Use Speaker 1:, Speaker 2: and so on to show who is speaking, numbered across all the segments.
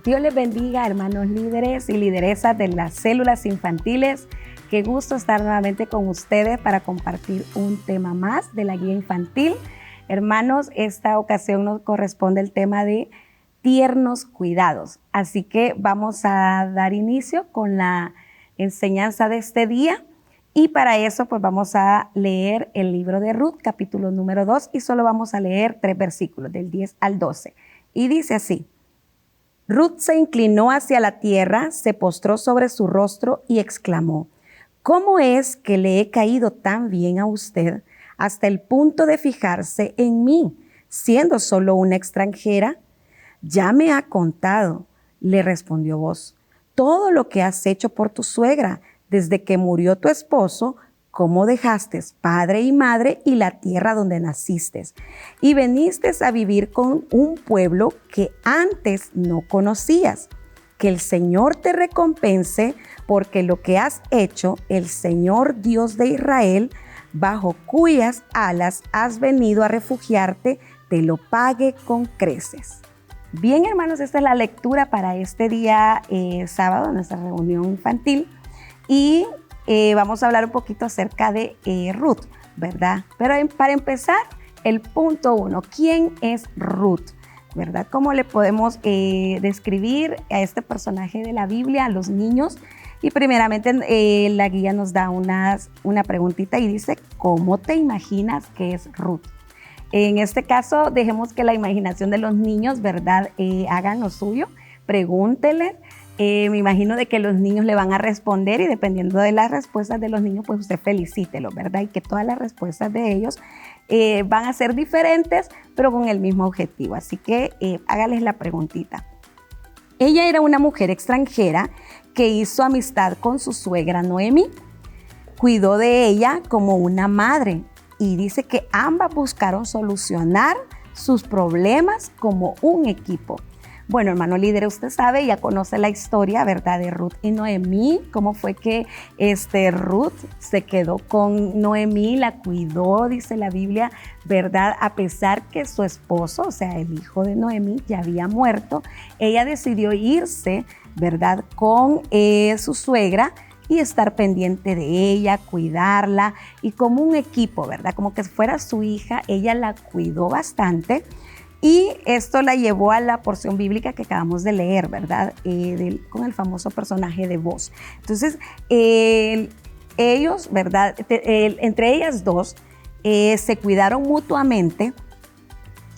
Speaker 1: Dios les bendiga, hermanos líderes y lideresas de las células infantiles. Qué gusto estar nuevamente con ustedes para compartir un tema más de la guía infantil. Hermanos, esta ocasión nos corresponde el tema de tiernos cuidados. Así que vamos a dar inicio con la enseñanza de este día. Y para eso, pues vamos a leer el libro de Ruth, capítulo número 2, y solo vamos a leer 3 versículos, del 10 al 12. Y dice así: Ruth se inclinó hacia la tierra, se postró sobre su rostro y exclamó: ¿Cómo es que le he caído tan bien a usted hasta el punto de fijarse en mí, siendo solo una extranjera? Ya me ha contado, le respondió Booz, todo lo que has hecho por tu suegra desde que murió tu esposo, cómo dejaste padre y madre y la tierra donde naciste, y viniste a vivir con un pueblo que antes no conocías. Que el Señor te recompense, porque lo que has hecho, el Señor Dios de Israel, bajo cuyas alas has venido a refugiarte, te lo pague con creces. Bien, hermanos, esta es la lectura para este día sábado, nuestra reunión infantil. Y vamos a hablar un poquito acerca de Ruth, ¿verdad? Pero para empezar, el punto 1, ¿quién es Ruth? ¿Verdad? ¿Cómo le podemos describir a este personaje de la Biblia a los niños? Y primeramente la guía nos da una preguntita y dice: ¿cómo te imaginas que es Ruth? En este caso, dejemos que la imaginación de los niños, ¿verdad? Hagan lo suyo, pregúntenle. Me imagino de que los niños le van a responder, y dependiendo de las respuestas de los niños, pues usted felicítelo, ¿verdad? Y que todas las respuestas de ellos van a ser diferentes, pero con el mismo objetivo. Así que hágales la preguntita. Ella era una mujer extranjera que hizo amistad con su suegra Noemí. Cuidó de ella como una madre, y dice que ambas buscaron solucionar sus problemas como un equipo. Bueno, hermano líder, usted sabe, ya conoce la historia, ¿verdad?, de Ruth y Noemí, cómo fue que Ruth se quedó con Noemí, la cuidó, dice la Biblia, ¿verdad? A pesar que su esposo, o sea, el hijo de Noemí, ya había muerto, ella decidió irse, ¿verdad?, con su suegra y estar pendiente de ella, cuidarla, y como un equipo, ¿verdad? Como que fuera su hija, ella la cuidó bastante. Y esto la llevó a la porción bíblica que acabamos de leer, ¿verdad? Con el famoso personaje de Booz. Entonces, ellos, ¿verdad? Entre ellas dos se cuidaron mutuamente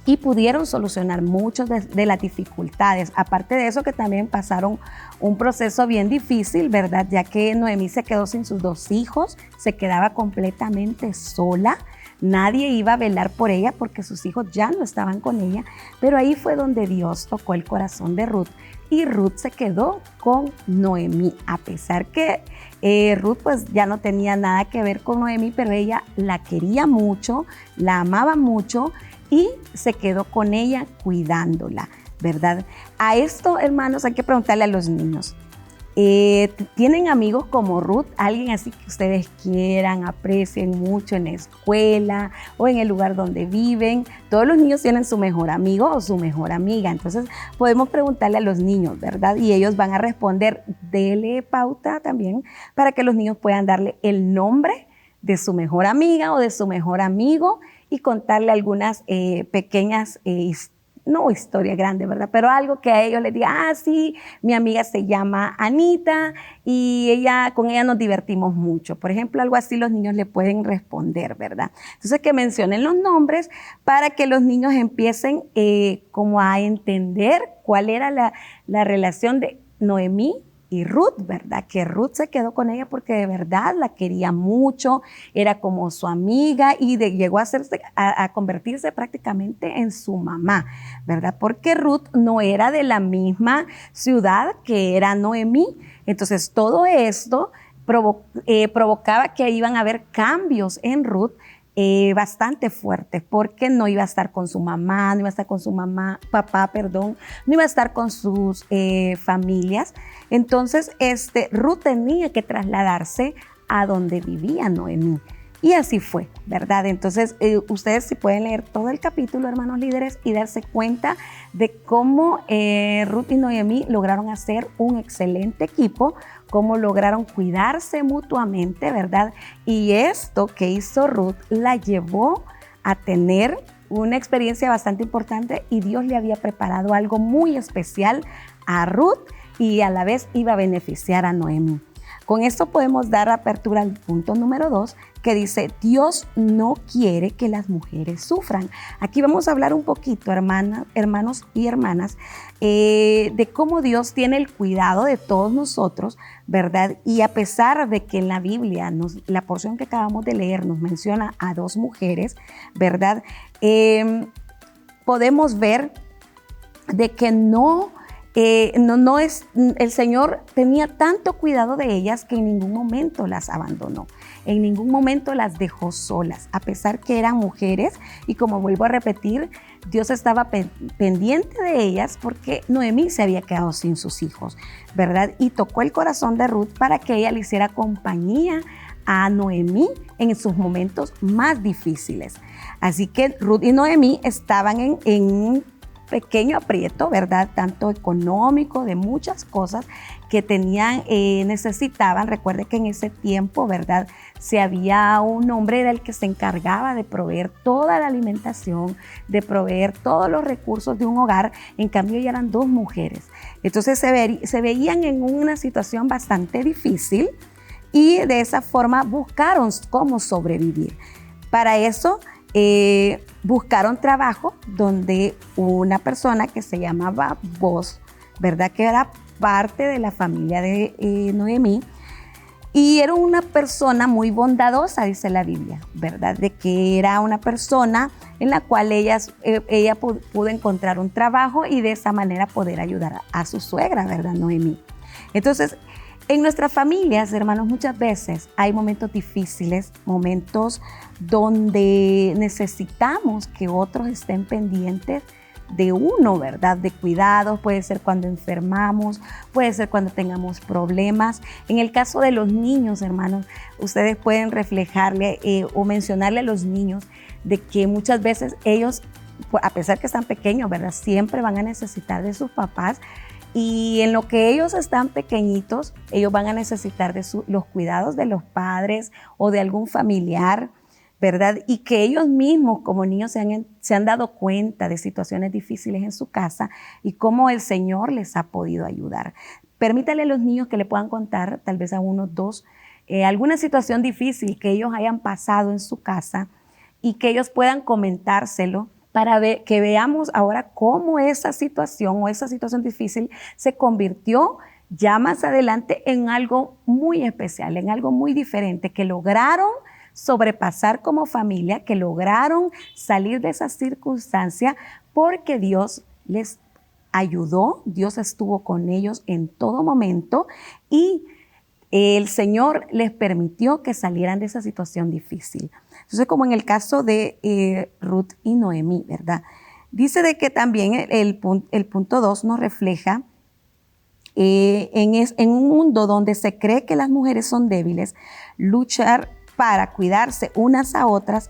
Speaker 1: y pudieron solucionar muchas de las dificultades. Aparte de eso, que también pasaron un proceso bien difícil, ¿verdad? Ya que Noemí se quedó sin sus 2 hijos, se quedaba completamente sola. Nadie iba a velar por ella porque sus hijos ya no estaban con ella, pero ahí fue donde Dios tocó el corazón de Ruth, y Ruth se quedó con Noemí, a pesar que Ruth pues ya no tenía nada que ver con Noemí, pero ella la quería mucho, la amaba mucho, y se quedó con ella cuidándola, ¿verdad? A esto, hermanos, hay que preguntarle a los niños: ¿tienen amigos como Ruth? Alguien así que ustedes quieran, aprecien mucho en la escuela o en el lugar donde viven. Todos los niños tienen su mejor amigo o su mejor amiga. Entonces podemos preguntarle a los niños, ¿verdad? Y ellos van a responder. Dele pauta también para que los niños puedan darle el nombre de su mejor amiga o de su mejor amigo, y contarle algunas pequeñas no historia grande, ¿verdad? Pero algo que a ellos les diga: sí, mi amiga se llama Anita y con ella nos divertimos mucho. Por ejemplo, algo así los niños le pueden responder, ¿verdad? Entonces, que mencionen los nombres para que los niños empiecen como a entender cuál era la relación de Noemí y Ruth, ¿verdad? Que Ruth se quedó con ella porque de verdad la quería mucho, era como su amiga, y llegó a convertirse prácticamente en su mamá, ¿verdad? Porque Ruth no era de la ciudad que era Noemí. Entonces todo esto provocaba que iban a haber cambios en Ruth bastante fuertes, porque no iba a estar con su mamá, no iba a estar con su papá, no iba a estar con sus familias. Entonces Ruth tenía que trasladarse a donde vivía Noemí. Y así fue, ¿verdad? Entonces, ustedes sí pueden leer todo el capítulo, hermanos líderes, y darse cuenta de cómo Ruth y Noemí lograron hacer un excelente equipo, cómo lograron cuidarse mutuamente, ¿verdad? Y esto que hizo Ruth la llevó a tener una experiencia bastante importante, y Dios le había preparado algo muy especial a Ruth y a la vez iba a beneficiar a Noemí. Con esto podemos dar apertura al punto número 2, que dice: Dios no quiere que las mujeres sufran. Aquí vamos a hablar un poquito, hermanos y hermanas, de cómo Dios tiene el cuidado de todos nosotros, ¿verdad? Y a pesar de que en la Biblia, la porción que acabamos de leer nos menciona a 2 mujeres, ¿verdad? Podemos ver de que el Señor tenía tanto cuidado de ellas que en ningún momento las abandonó, en ningún momento las dejó solas, a pesar que eran mujeres. Y como vuelvo a repetir, Dios estaba pendiente de ellas porque Noemí se había quedado sin sus hijos, ¿verdad? Y tocó el corazón de Ruth para que ella le hiciera compañía a Noemí en sus momentos más difíciles. Así que Ruth y Noemí estaban en un pequeño aprieto, ¿verdad? Tanto económico, de muchas cosas que necesitaban. Recuerde que en ese tiempo, ¿verdad? Había un hombre del que se encargaba de proveer toda la alimentación, de proveer todos los recursos de un hogar. En cambio, ya eran 2 mujeres. Entonces se veían en una situación bastante difícil y de esa forma buscaron cómo sobrevivir. Para eso, buscaron trabajo donde una persona que se llamaba Boaz, ¿verdad? Que era parte de la familia de Noemí, y era una persona muy bondadosa, dice la Biblia, ¿verdad? De que era una persona en la cual ella pudo encontrar un trabajo y de esa manera poder ayudar a su suegra, ¿verdad? Noemí. Entonces, en nuestras familias, hermanos, muchas veces hay momentos difíciles, momentos donde necesitamos que otros estén pendientes de uno, ¿verdad? De cuidados, puede ser cuando enfermamos, puede ser cuando tengamos problemas. En el caso de los niños, hermanos, ustedes pueden reflejarle o mencionarle a los niños de que muchas veces ellos, a pesar que están pequeños, ¿verdad? Siempre van a necesitar de sus papás. Y en lo que ellos están pequeñitos, ellos van a necesitar de los cuidados de los padres o de algún familiar, ¿verdad? Y que ellos mismos como niños se han dado cuenta de situaciones difíciles en su casa y cómo el Señor les ha podido ayudar. Permítale a los niños que le puedan contar, tal vez a 1 o 2, alguna situación difícil que ellos hayan pasado en su casa y que ellos puedan comentárselo, para que veamos ahora cómo esa situación difícil se convirtió ya más adelante en algo muy especial, en algo muy diferente, que lograron sobrepasar como familia, que lograron salir de esa circunstancia porque Dios les ayudó, Dios estuvo con ellos en todo momento y el Señor les permitió que salieran de esa situación difícil. Entonces, como en el caso de Ruth y Noemí, ¿verdad? Dice de que también el punto 2 nos refleja en un mundo donde se cree que las mujeres son débiles, luchar para cuidarse unas a otras,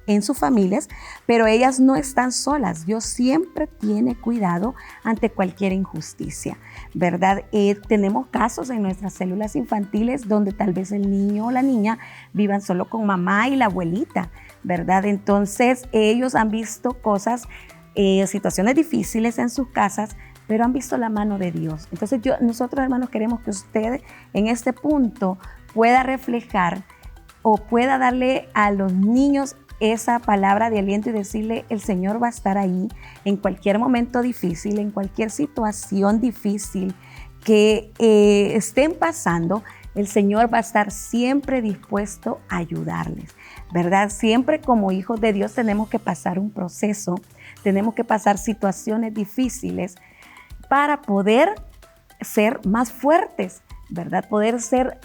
Speaker 1: en sus familias, pero ellas no están solas. Dios siempre tiene cuidado ante cualquier injusticia, ¿verdad? Tenemos casos en nuestras células infantiles donde tal vez el niño o la niña vivan solo con mamá y la abuelita, ¿verdad? Entonces ellos han visto cosas, situaciones difíciles en sus casas, pero han visto la mano de Dios. Entonces nosotros, hermanos, queremos que usted en este punto pueda reflejar o pueda darle a los niños esa palabra de aliento y decirle: el Señor va a estar ahí en cualquier momento difícil, en cualquier situación difícil que estén pasando. El Señor va a estar siempre dispuesto a ayudarles, ¿verdad? Siempre como hijos de Dios tenemos que pasar un proceso, tenemos que pasar situaciones difíciles para poder ser más fuertes, ¿verdad? Poder ser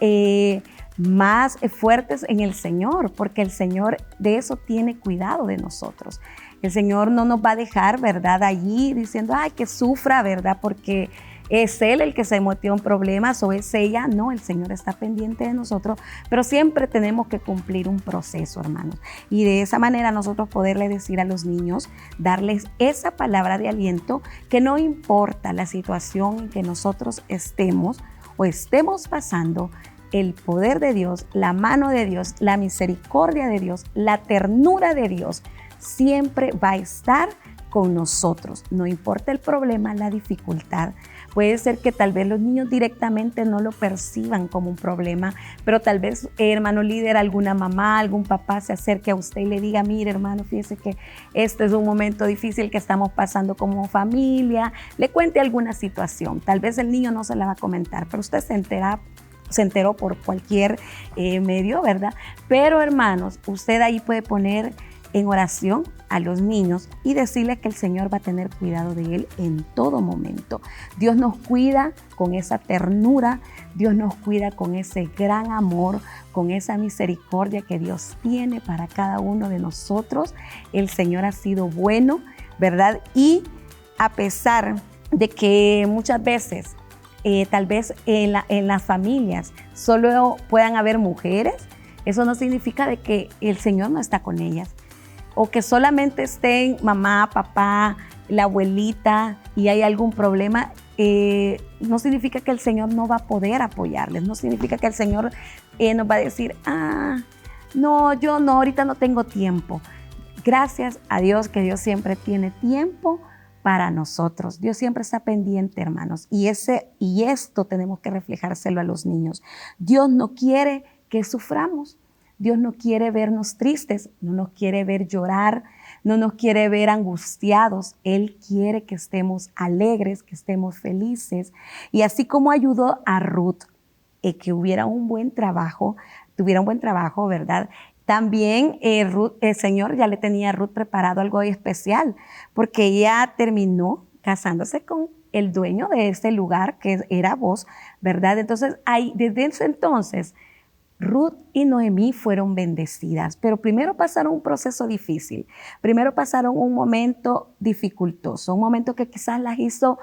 Speaker 1: más fuertes en el Señor, porque el Señor de eso tiene cuidado de nosotros. El Señor no nos va a dejar, ¿verdad? Allí diciendo, ay, que sufra, ¿verdad? Porque ¿Es él el que se metió en problemas o es ella? No, el Señor está pendiente de nosotros, pero siempre tenemos que cumplir un proceso, hermanos. Y de esa manera nosotros poderle decir a los niños, darles esa palabra de aliento, que no importa la situación en que nosotros estemos o estemos pasando, el poder de Dios, la mano de Dios, la misericordia de Dios, la ternura de Dios, siempre va a estar con nosotros. No importa el problema, la dificultad. Puede ser que tal vez los niños directamente no lo perciban como un problema, pero tal vez, hermano líder, alguna mamá, algún papá se acerque a usted y le diga, mire hermano, fíjese que este es un momento difícil que estamos pasando como familia. Le cuente alguna situación. Tal vez el niño no se la va a comentar, pero usted se enteró por cualquier medio, ¿verdad? Pero hermanos, usted ahí puede poner en oración a los niños y decirles que el Señor va a tener cuidado de él en todo momento. Dios nos cuida con esa ternura, Dios nos cuida con ese gran amor, con esa misericordia que Dios tiene para cada uno de nosotros. El Señor ha sido bueno, ¿verdad? Y a pesar de que muchas veces, tal vez en las familias solo puedan haber mujeres, eso no significa de que el Señor no está con ellas. O que solamente estén mamá, papá, la abuelita y hay algún problema, no significa que el Señor no va a poder apoyarles, no significa que el Señor nos va a decir, no, yo no, ahorita no tengo tiempo. Gracias a Dios que Dios siempre tiene tiempo para nosotros. Dios siempre está pendiente, hermanos, y esto tenemos que reflejárselo a los niños. Dios no quiere que suframos. Dios no quiere vernos tristes, no nos quiere ver llorar, no nos quiere ver angustiados. Él quiere que estemos alegres, que estemos felices. Y así como ayudó a Ruth, que tuviera un buen trabajo, ¿verdad? También el Señor ya le tenía a Ruth preparado algo especial, porque ella terminó casándose con el dueño de ese lugar, que era Boaz, ¿verdad? Entonces, desde ese entonces, Ruth y Noemí fueron bendecidas, pero primero pasaron un proceso difícil, primero pasaron un momento dificultoso, un momento que quizás las hizo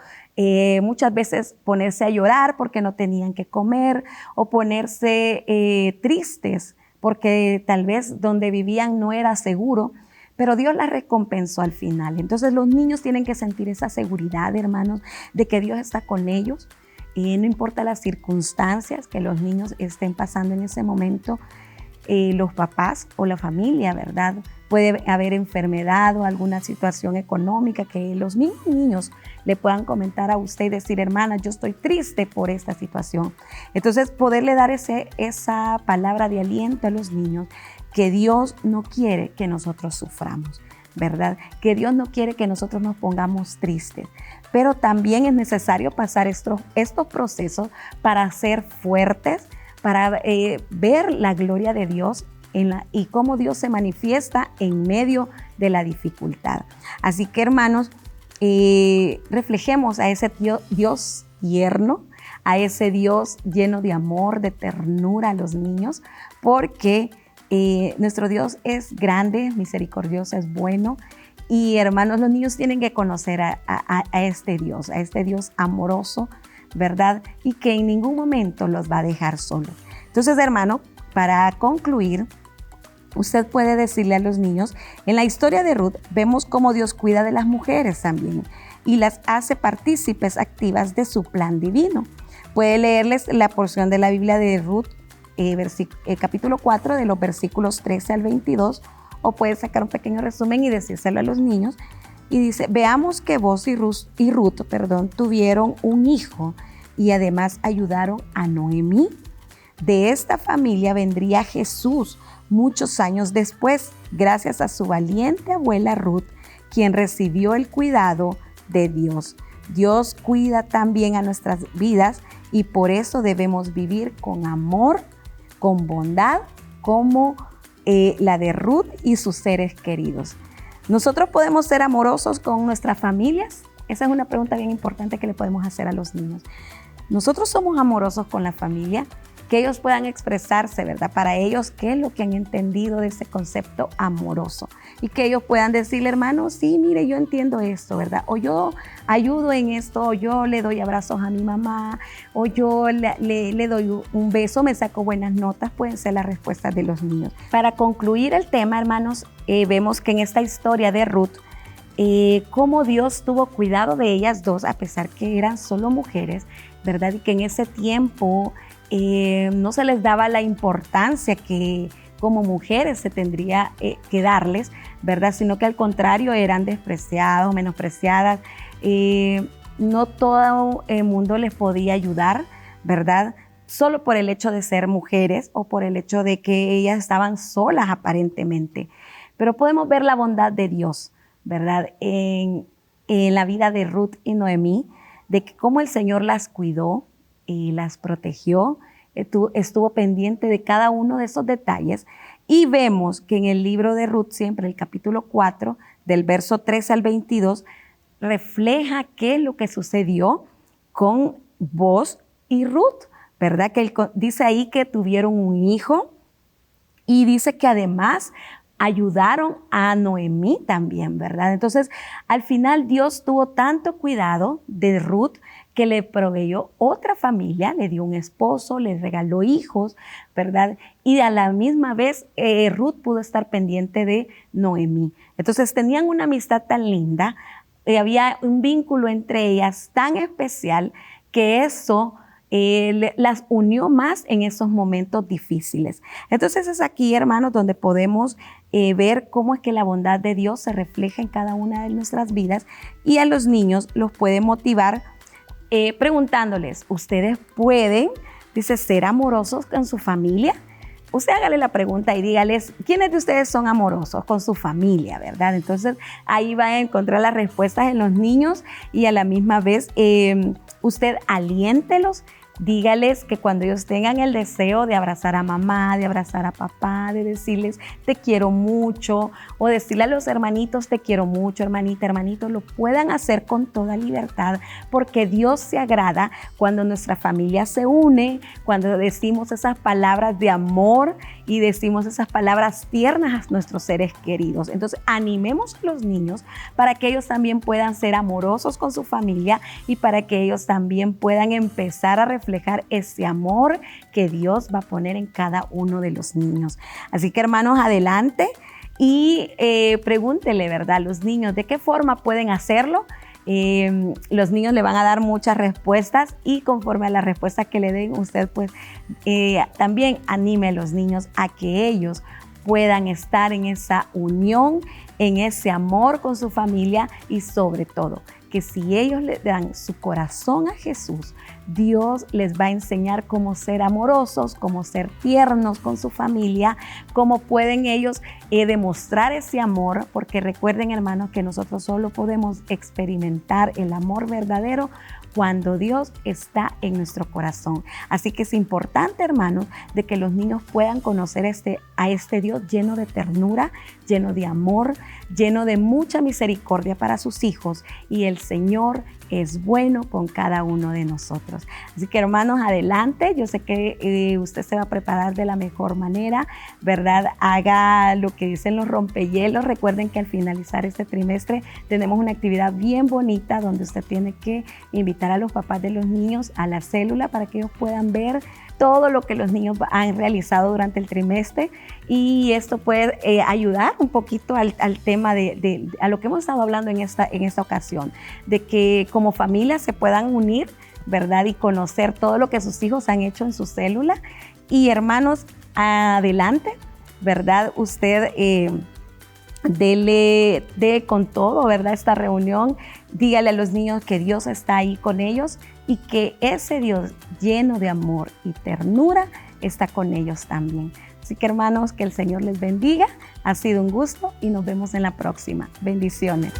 Speaker 1: muchas veces ponerse a llorar porque no tenían que comer o ponerse tristes porque tal vez donde vivían no era seguro, pero Dios las recompensó al final. Entonces los niños tienen que sentir esa seguridad, hermanos, de que Dios está con ellos. Y no importa las circunstancias que los niños estén pasando en ese momento, los papás o la familia, ¿verdad? Puede haber enfermedad o alguna situación económica que los mismos niños le puedan comentar a usted y decir, hermana, yo estoy triste por esta situación. Entonces, poderle dar esa palabra de aliento a los niños, que Dios no quiere que nosotros suframos, ¿verdad? Que Dios no quiere que nosotros nos pongamos tristes. Pero también es necesario pasar estos procesos para ser fuertes, para ver la gloria de Dios y cómo Dios se manifiesta en medio de la dificultad. Así que, hermanos, reflejemos a ese Dios tierno, a ese Dios lleno de amor, de ternura a los niños, porque nuestro Dios es grande, misericordioso, es bueno. Y hermanos, los niños tienen que conocer a este Dios amoroso, ¿verdad? Y que en ningún momento los va a dejar solos. Entonces, hermano, para concluir, usted puede decirle a los niños, en la historia de Ruth vemos cómo Dios cuida de las mujeres también y las hace partícipes activas de su plan divino. Puede leerles la porción de la Biblia de Ruth, capítulo 4, de los versículos 13 al 22, o puede sacar un pequeño resumen y decírselo a los niños. Y dice, veamos que Boaz y Ruth, tuvieron un hijo y además ayudaron a Noemí. De esta familia vendría Jesús muchos años después, gracias a su valiente abuela Ruth, quien recibió el cuidado de Dios. Dios cuida también a nuestras vidas y por eso debemos vivir con amor, con bondad, como la de Ruth y sus seres queridos. ¿Nosotros podemos ser amorosos con nuestras familias? Esa es una pregunta bien importante que le podemos hacer a los niños. ¿Nosotros somos amorosos con la familia? que ellos puedan expresarse, ¿verdad? Para ellos, qué es lo que han entendido de ese concepto amoroso y que ellos puedan decirle, hermano, sí, mire, yo entiendo esto, ¿verdad? O yo ayudo en esto, o yo le doy abrazos a mi mamá, o yo le doy un beso, me saco buenas notas, pueden ser las respuestas de los niños. Para concluir el tema, hermanos, vemos que en esta historia de Ruth, cómo Dios tuvo cuidado de ellas dos, a pesar que eran solo mujeres, ¿verdad? Y que en ese tiempo no se les daba la importancia que como mujeres se tendría que darles, ¿verdad? Sino que al contrario eran despreciados, menospreciadas. No todo el mundo les podía ayudar, ¿verdad? Solo por el hecho de ser mujeres o por el hecho de que ellas estaban solas aparentemente. Pero podemos ver la bondad de Dios, ¿verdad? En la vida de Ruth y Noemí, de que cómo el Señor las cuidó y las protegió, estuvo pendiente de cada uno de esos detalles. Y vemos que en el libro de Ruth, siempre el capítulo 4, del verso 13 al 22, refleja qué es lo que sucedió con Boaz y Ruth, ¿verdad? Que dice ahí que tuvieron un hijo y dice que además ayudaron a Noemí también, ¿verdad? Entonces, al final Dios tuvo tanto cuidado de Ruth que le proveyó otra familia, le dio un esposo, le regaló hijos, ¿verdad? Y a la misma vez Ruth pudo estar pendiente de Noemí. Entonces, tenían una amistad tan linda, había un vínculo entre ellas tan especial que eso las unió más en esos momentos difíciles. Entonces es aquí, hermanos, donde podemos ver cómo es que la bondad de Dios se refleja en cada una de nuestras vidas y a los niños los puede motivar preguntándoles, ¿ustedes pueden, dice, ser amorosos con su familia? Usted hágale la pregunta y dígales, ¿quiénes de ustedes son amorosos con su familia, verdad? Entonces ahí va a encontrar las respuestas en los niños y a la misma vez usted aliéntelos. Dígales que cuando ellos tengan el deseo de abrazar a mamá, de abrazar a papá, de decirles te quiero mucho, o decirle a los hermanitos te quiero mucho, hermanita, hermanito, lo puedan hacer con toda libertad, porque Dios se agrada cuando nuestra familia se une, cuando decimos esas palabras de amor y decimos esas palabras tiernas a nuestros seres queridos. Entonces animemos a los niños para que ellos también puedan ser amorosos con su familia y para que ellos también puedan empezar a reflejar ese amor que Dios va a poner en cada uno de los niños. Así que, hermanos, adelante y pregúntele, ¿verdad?, a los niños de qué forma pueden hacerlo. Los niños le van a dar muchas respuestas y conforme a las respuestas que le den, usted pues también anime a los niños a que ellos puedan estar en esa unión, en ese amor con su familia y sobre todo que si ellos le dan su corazón a Jesús, Dios les va a enseñar cómo ser amorosos, cómo ser tiernos con su familia, cómo pueden ellos demostrar ese amor, porque recuerden, hermanos, que nosotros solo podemos experimentar el amor verdadero cuando Dios está en nuestro corazón. Así que es importante, hermanos, de que los niños puedan conocer a este Dios lleno de ternura, lleno de amor, lleno de mucha misericordia para sus hijos, y el Señor es bueno con cada uno de nosotros. Así que, hermanos, adelante. Yo sé que usted se va a preparar de la mejor manera, ¿verdad? Haga lo que dicen los rompehielos. Recuerden que al finalizar este trimestre tenemos una actividad bien bonita donde usted tiene que invitar a los papás de los niños a la célula para que ellos puedan ver todo lo que los niños han realizado durante el trimestre, y esto puede ayudar un poquito al tema a lo que hemos estado hablando en esta ocasión, de que como familia se puedan unir, ¿verdad? Y conocer todo lo que sus hijos han hecho en su célula. Y, hermanos, adelante, ¿verdad? Usted dé con todo, ¿verdad? Esta reunión, dígale a los niños que Dios está ahí con ellos y que ese Dios lleno de amor y ternura está con ellos también. Así que, hermanos, que el Señor les bendiga. Ha sido un gusto y nos vemos en la próxima. Bendiciones.